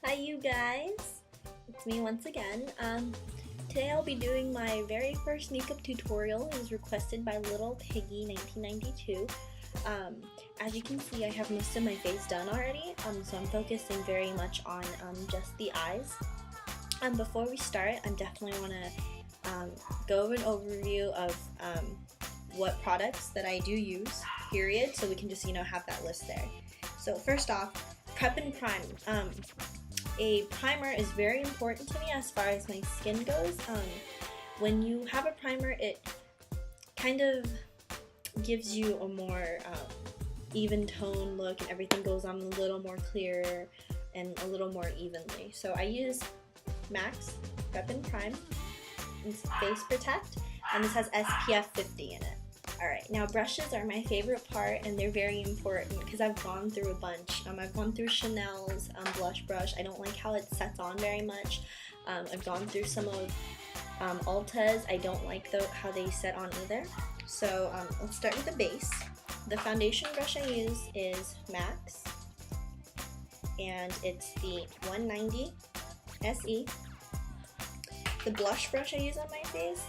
Hi you guys, it's me once again. Today I'll be doing my very first makeup tutorial. It was requested by Little Piggy 1992. As you can see, I have most of my face done already, so I'm focusing very much on just the eyes. Before we start, I definitely want to go over an overview of what products that I do use, period, so we can just, have that list there. So first off, prep and prime. A primer is very important to me as far as my skin goes. When you have a primer, it kind of gives you a more even tone look, and everything goes on a little more clear and a little more evenly. So I use MAC's Prep and Prime. It's Face Protect, and this has SPF 50 in it. Alright, now brushes are my favorite part, and they're very important because I've gone through a bunch. I've gone through Chanel's blush brush. I don't like how it sets on very much. I've gone through some of Ulta's. I don't like how they set on either. So let's start with the base. The foundation brush I use is MAC's, and it's the 190 SE. The blush brush I use on my face,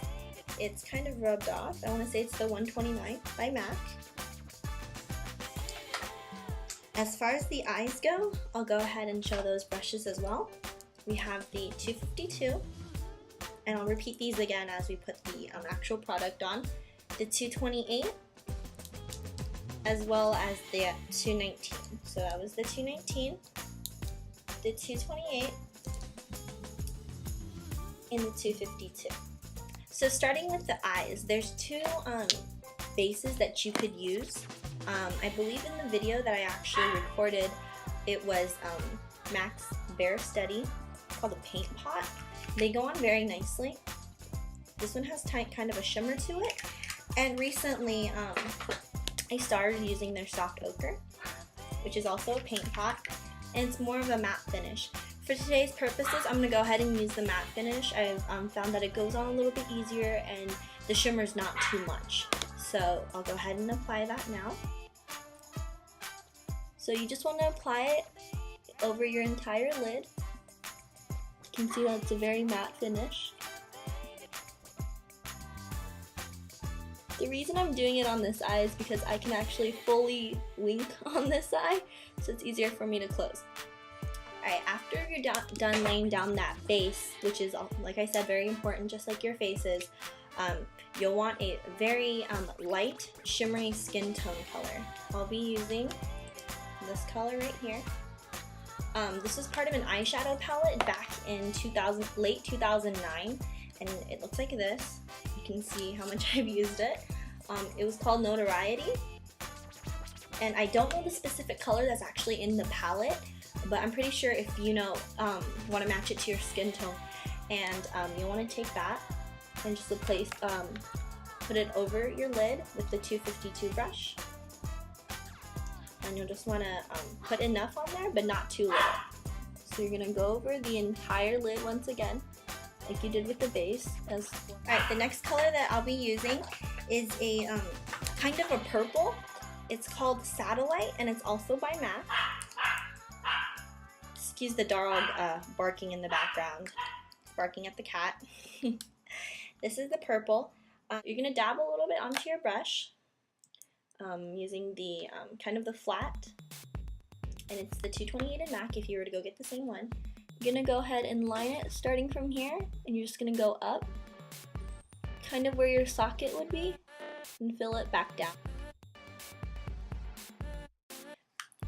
it's kind of rubbed off. I want to say it's the 129 by MAC. As far as the eyes go, I'll go ahead and show those brushes as well. We have the 252, and I'll repeat these again as we put the actual product on. The 228, as well as the 219. So that was the 219, the 228, and the 252. So starting with the eyes, there's two bases that you could use. I believe in the video that I actually recorded, it was MAC's Bare Steady, called a paint pot. They go on very nicely. This one has kind of a shimmer to it. And recently I started using their Soft Ochre, which is also a paint pot, and it's more of a matte finish. For today's purposes, I'm going to go ahead and use the matte finish. I've found that it goes on a little bit easier and the shimmer's not too much. So I'll go ahead and apply that now. So you just want to apply it over your entire lid. You can see that it's a very matte finish. The reason I'm doing it on this eye is because I can actually fully wink on this eye, so it's easier for me to close. Alright, after you're done laying down that base, which is, like I said, very important, just like your face is, you'll want a very light, shimmery skin tone color. I'll be using this color right here. This is part of an eyeshadow palette back in late 2009, and it looks like this. You can see how much I've used it. It was called Notoreity, and I don't know the specific color that's actually in the palette, but I'm pretty sure if you want to match it to your skin tone, and you'll want to take that and just put it over your lid with the 252 brush, and you'll just want to put enough on there, but not too little. So you're going to go over the entire lid once again, like you did with the base. Alright, the next color that I'll be using is a kind of a purple. It's called Satellite, and it's also by MAC. Excuse the dog barking in the background. It's barking at the cat. This is the purple. You're going to dab a little bit onto your brush using the kind of the flat, and it's the 228 in MAC if you were to go get the same one. You're going to go ahead and line it starting from here, and you're just going to go up, kind of where your socket would be, and fill it back down.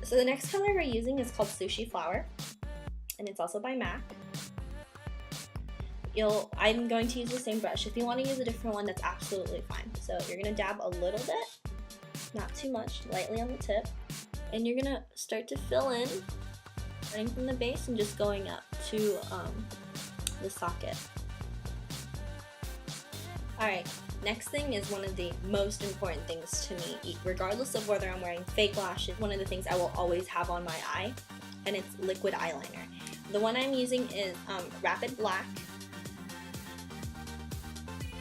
So the next color we're using is called Sushi Flower, and it's also by MAC. I'm going to use the same brush. If you want to use a different one, that's absolutely fine. So you're going to dab a little bit, not too much, lightly on the tip, and you're going to start to fill in, starting from the base and just going up to the socket. Alright, next thing is one of the most important things to me, regardless of whether I'm wearing fake lashes. One of the things I will always have on my eye, and it's liquid eyeliner. The one I'm using is Rapid Black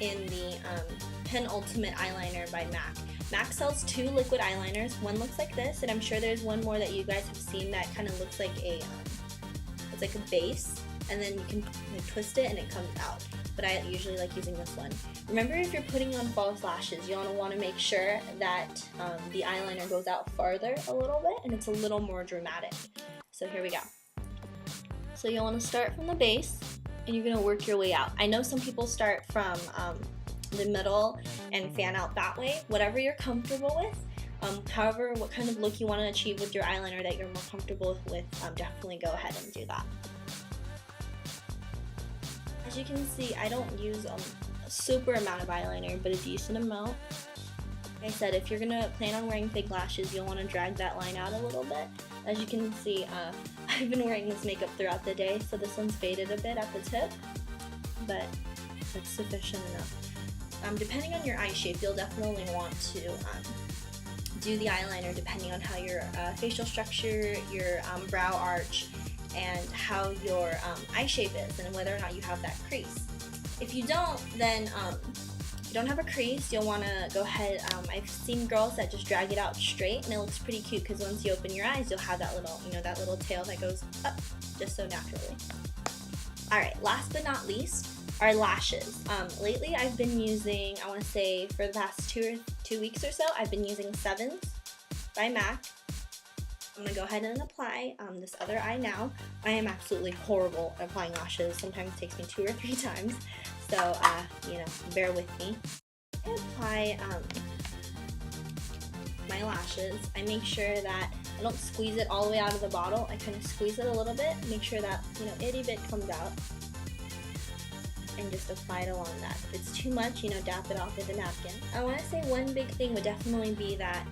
in the Penultimate eyeliner by MAC. MAC sells two liquid eyeliners. One looks like this, and I'm sure there's one more that you guys have seen that kind of looks like a, it's like a base, and then you can like twist it and it comes out. But I usually like using this one. Remember, if you're putting on false lashes, you want to make sure that the eyeliner goes out farther a little bit and it's a little more dramatic. So here we go. So you'll want to start from the base and you're going to work your way out. I know some people start from the middle and fan out that way, whatever you're comfortable with. However, what kind of look you want to achieve with your eyeliner that you're more comfortable with, definitely go ahead and do that. As you can see, I don't use a super amount of eyeliner, but a decent amount. Like I said, if you're going to plan on wearing fake lashes, you'll want to drag that line out a little bit. As you can see, I've been wearing this makeup throughout the day, so this one's faded a bit at the tip, but that's sufficient enough. Depending on your eye shape, you'll definitely want to do the eyeliner depending on how your facial structure, your brow arch, and how your eye shape is, and whether or not you have that crease. If you don't, then if you don't have a crease, you'll want to go ahead. I've seen girls that just drag it out straight, and it looks pretty cute because once you open your eyes, you'll have that little, that little tail that goes up just so naturally. All right, last but not least, are lashes. Lately I've been using, I want to say for the past two weeks or so, I've been using Sevens by MAC. I'm going to go ahead and apply this other eye now. I am absolutely horrible at applying lashes. Sometimes it takes me 2 or 3 times, so bear with me. I apply my lashes. I make sure that I don't squeeze it all the way out of the bottle. I kind of squeeze it a little bit, make sure that itty bit comes out, and just apply it along that. If it's too much, dap it off with a napkin. I want to say one big thing would definitely be that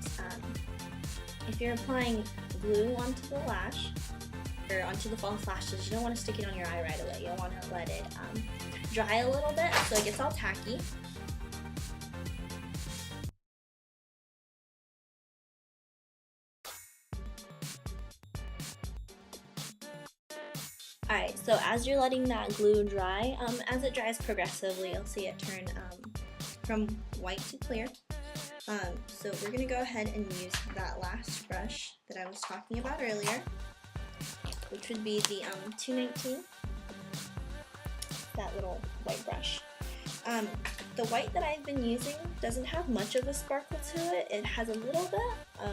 if you're applying glue onto the lash, or onto the false lashes, you don't want to stick it on your eye right away. You'll want to let it dry a little bit so it gets all tacky. Alright, so as you're letting that glue dry, as it dries progressively, you'll see it turn from white to clear. So we're going to go ahead and use that last brush that I was talking about earlier, which would be the 219, that little white brush. The white that I've been using doesn't have much of a sparkle to it. It has a little bit.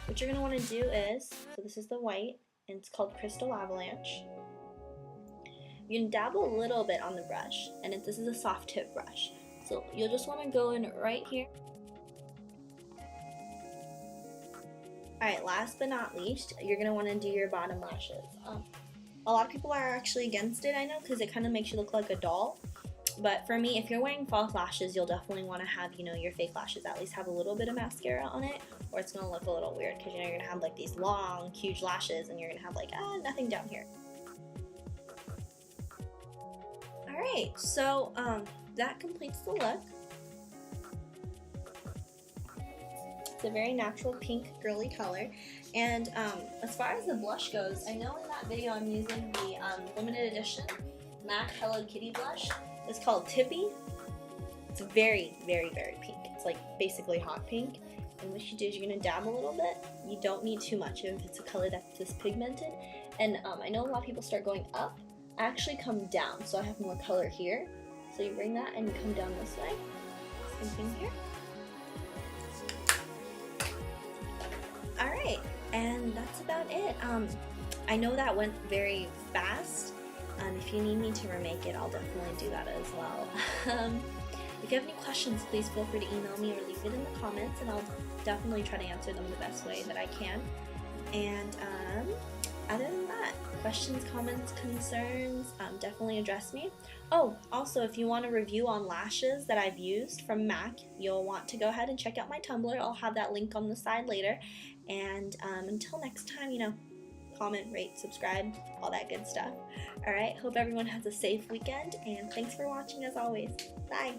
What you're going to want to do is, so this is the white, and it's called Crystal Avalanche. You can dabble a little bit on the brush, and this is a soft tip brush. So you'll just want to go in right here. Alright, last but not least, you're going to want to do your bottom lashes. A lot of people are actually against it, I know, because it kind of makes you look like a doll. But for me, if you're wearing false lashes, you'll definitely want to have, your fake lashes at least have a little bit of mascara on it, or it's going to look a little weird, because you're going to have like these long, huge lashes, and you're going to have like, nothing down here. Alright, so that completes the look. It's a very natural pink girly color, and as far as the blush goes, I know in that video I'm using the limited edition MAC Hello Kitty blush. It's called Tippy. It's very, very, very pink. It's like basically hot pink, and what you do is you're going to dab a little bit. You don't need too much if it's a color that's this pigmented, and I know a lot of people start going up. I actually come down, so I have more color here. So you bring that and you come down this way. Same thing here. Alright, and that's about it. I know that went very fast. If you need me to remake it, I'll definitely do that as well. If you have any questions, please feel free to email me or leave it in the comments, and I'll definitely try to answer them the best way that I can. And other than that, questions, comments, concerns, definitely address me. Oh, also, if you want a review on lashes that I've used from MAC, you'll want to go ahead and check out my Tumblr. I'll have that link on the side later. And until next time, comment, rate, subscribe, all that good stuff. Alright, hope everyone has a safe weekend, and thanks for watching as always. Bye!